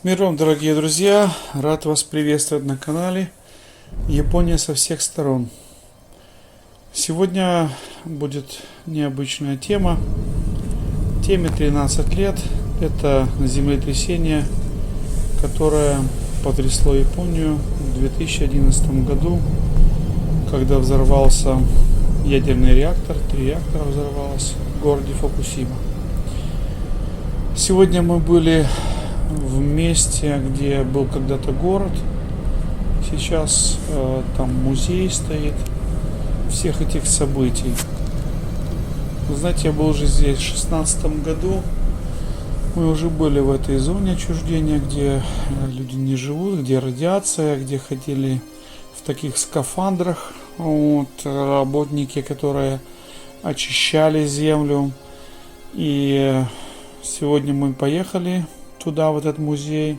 Мир вам, дорогие друзья! Рад вас приветствовать на канале Япония со всех сторон. Сегодня будет необычная тема. Теме 13 лет. Это землетрясение, которое потрясло Японию в 2011 году, когда взорвался ядерный реактор. 3 реактора взорвалось в городе Фукусима. Сегодня мы были в месте, где был когда-то город. Сейчас там музей стоит всех этих событий. Вы знаете, я был уже здесь в 2016 году. Мы уже были в этой зоне отчуждения, где люди не живут, где радиация, где ходили в таких скафандрах работники, которые очищали землю. И сегодня мы поехали туда, в этот музей.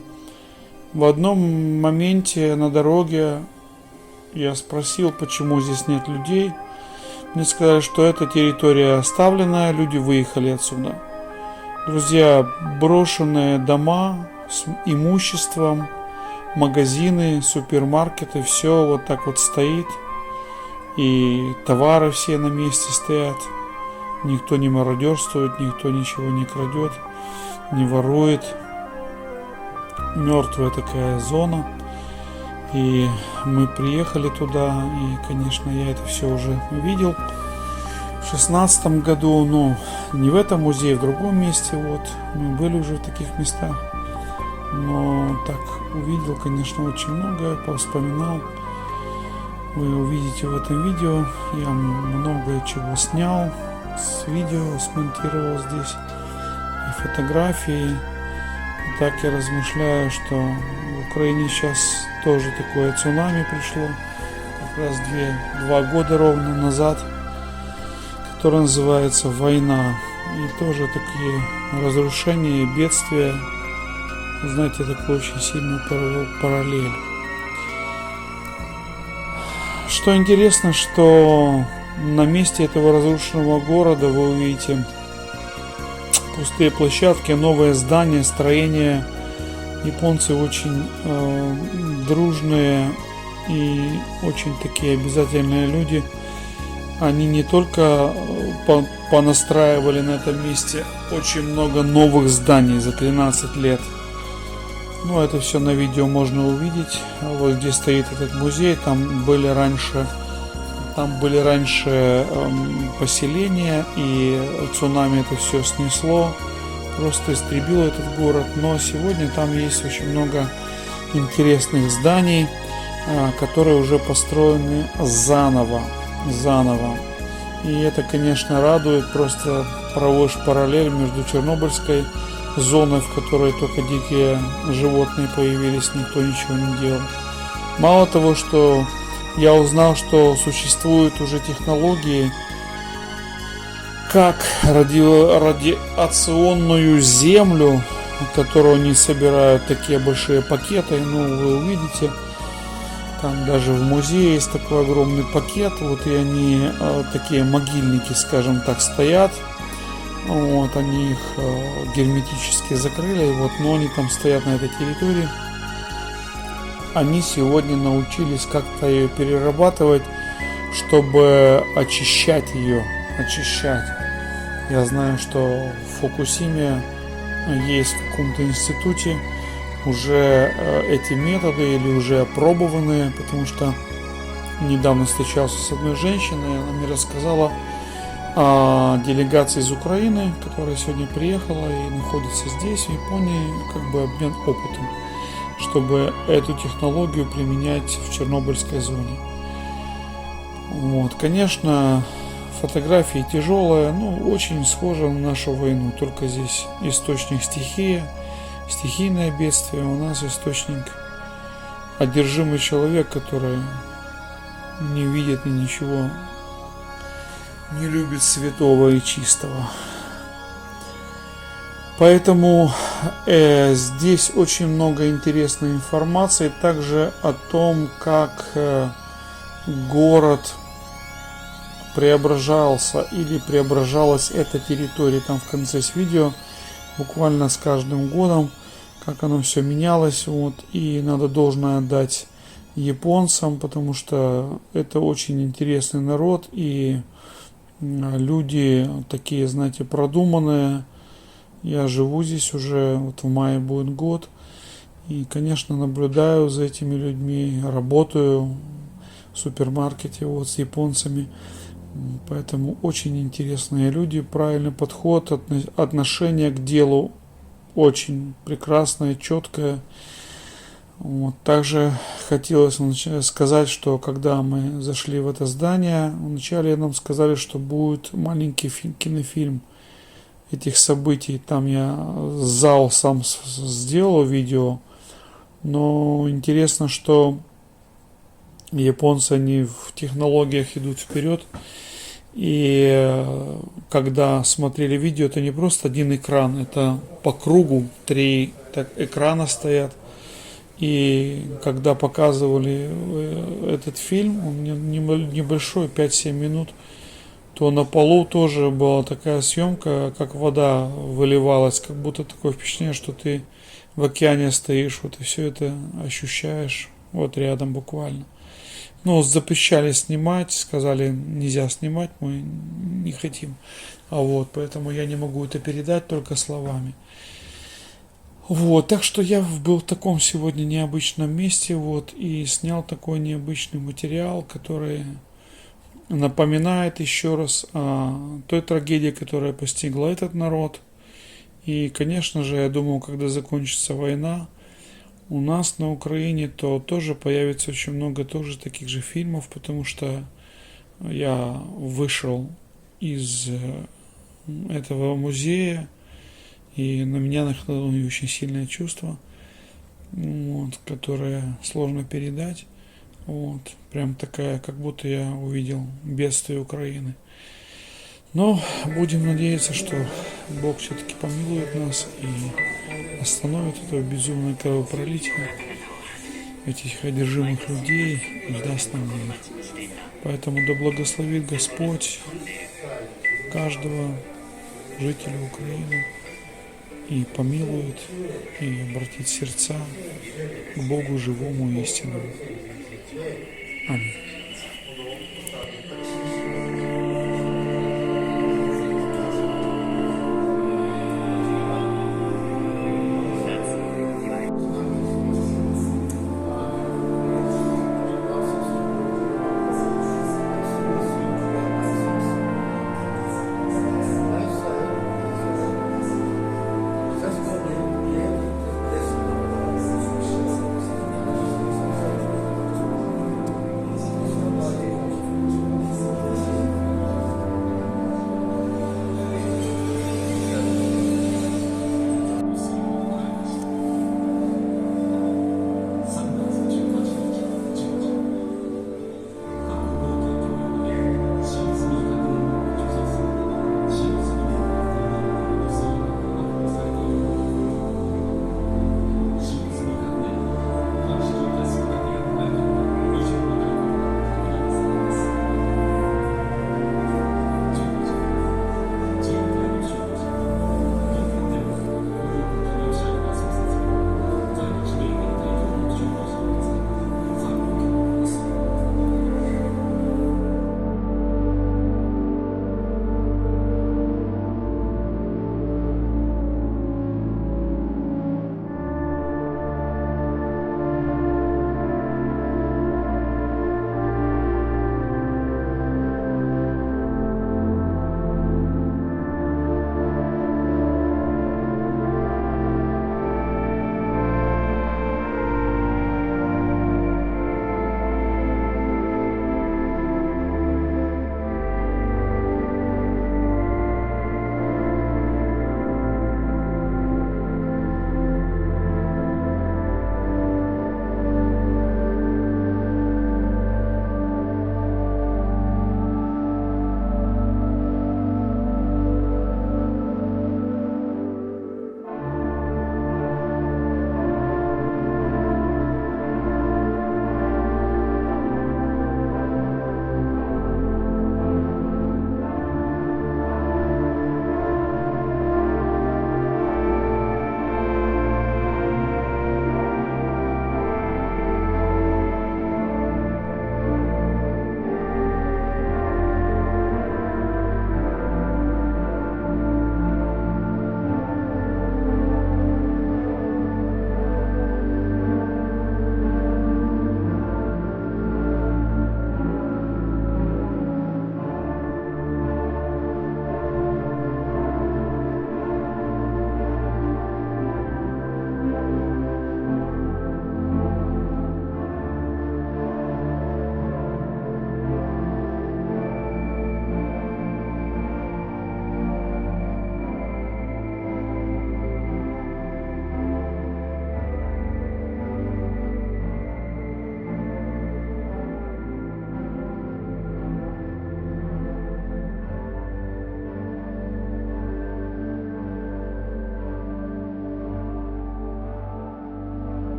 В одном моменте на дороге я спросил, почему здесь нет людей. Мне сказали, что эта территория оставленная, люди выехали отсюда. Друзья, брошенные дома с имуществом, магазины, супермаркеты, все вот так вот стоит. И товары все на месте стоят. Никто не мародерствует, никто ничего не крадет, не ворует. Мертвая такая зона. И мы приехали туда, и, конечно, я это все уже видел в 2016 году, но не в этом музее, в другом месте. Вот мы были уже в таких местах, но так увидел, конечно, очень многое, повспоминал. Вы увидите в этом видео. Я многое чего снял, с видео смонтировал здесь, и фотографии. Так я размышляю, что в Украине сейчас тоже такое цунами пришло, как раз 2 года ровно назад, которое называется война. И тоже такие разрушения и бедствия. Знаете, такой очень сильный параллель. Что интересно, что на месте этого разрушенного города вы увидите пустые площадки, новые здания, строения. Японцы очень дружные и очень такие обязательные люди. Они не только понастраивали на этом месте очень много новых зданий за 13 лет. Но это все на видео можно увидеть. Вот где стоит этот музей, там были раньше поселения, и цунами это все снесло, просто истребило этот город. Но сегодня там есть очень много интересных зданий, которые уже построены заново. И это, конечно, радует. Просто проводишь параллель между Чернобыльской зоной, в которой только дикие животные появились, никто ничего не делал. Мало того, что я узнал, что существуют уже технологии, как радиационную землю, которую они собирают, такие большие пакеты. Вы увидите, там даже в музее есть такой огромный пакет. Вот, и они, такие могильники, скажем так, стоят. Вот, они их герметически закрыли, но они там стоят на этой территории. Они сегодня научились как-то ее перерабатывать, чтобы очищать ее. Я знаю, что в Фукусиме есть в каком-то институте уже эти методы или уже опробованные, потому что недавно встречался с одной женщиной, она мне рассказала о делегации из Украины, которая сегодня приехала и находится здесь, в Японии, обмен опытом, чтобы эту технологию применять в Чернобыльской зоне. Конечно, фотографии тяжелые, очень схожи на нашу войну, только здесь источник стихийное бедствие, у нас источник одержимый человек, который не видит ничего, не любит святого и чистого. Поэтому здесь очень много интересной информации, также о том, как город преображался или преображалась эта территория. Там в конце видео буквально с каждым годом как оно все менялось, вот, и надо должное отдать японцам, потому что это очень интересный народ, и люди такие, знаете, продуманные. Я живу здесь уже, вот в мае будет год, и, конечно, наблюдаю за этими людьми, работаю в супермаркете вот с японцами, поэтому очень интересные люди, правильный подход, отношение к делу очень прекрасное, четкое. Вот. Также хотелось сказать, что когда мы зашли в это здание, вначале нам сказали, что будет маленький кинофильм этих событий. Там я зал сам сделал видео, но интересно, что японцы, они в технологиях идут вперед. И когда смотрели видео, это не просто один экран, это по кругу 3 экрана стоят. И когда показывали этот фильм, он небольшой, 5-7 минут, то на полу тоже была такая съемка, как вода выливалась, как будто такое впечатление, что ты в океане стоишь, вот и все это ощущаешь вот рядом буквально. Ну, запрещали снимать, сказали, нельзя снимать, мы не хотим. А вот, поэтому я не могу это передать только словами. Вот, так что я был в таком сегодня необычном месте, вот, и снял такой необычный материал, который напоминает еще раз о той трагедии, которая постигла этот народ. И, конечно же, я думаю, когда закончится война, у нас на Украине, то тоже появится очень много тоже таких же фильмов, потому что я вышел из этого музея, и на меня нахлынули очень сильное чувство, вот, которое сложно передать. Вот, прям такая, как будто я увидел бедствие Украины. Но будем надеяться, что Бог все-таки помилует нас и остановит это безумное кровопролитие этих одержимых людей и даст нам мир. Поэтому да благословит Господь каждого жителя Украины и помилует, и обратит сердца к Богу живому и истинному. Аминь.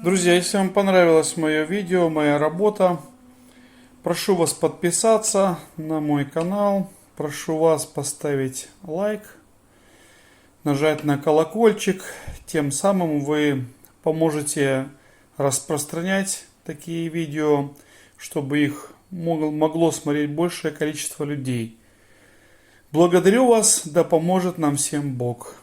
Друзья, если вам понравилось мое видео, моя работа, прошу вас подписаться на мой канал, прошу вас поставить лайк, нажать на колокольчик, тем самым вы поможете распространять такие видео, чтобы их могло смотреть большее количество людей. Благодарю вас, да поможет нам всем Бог.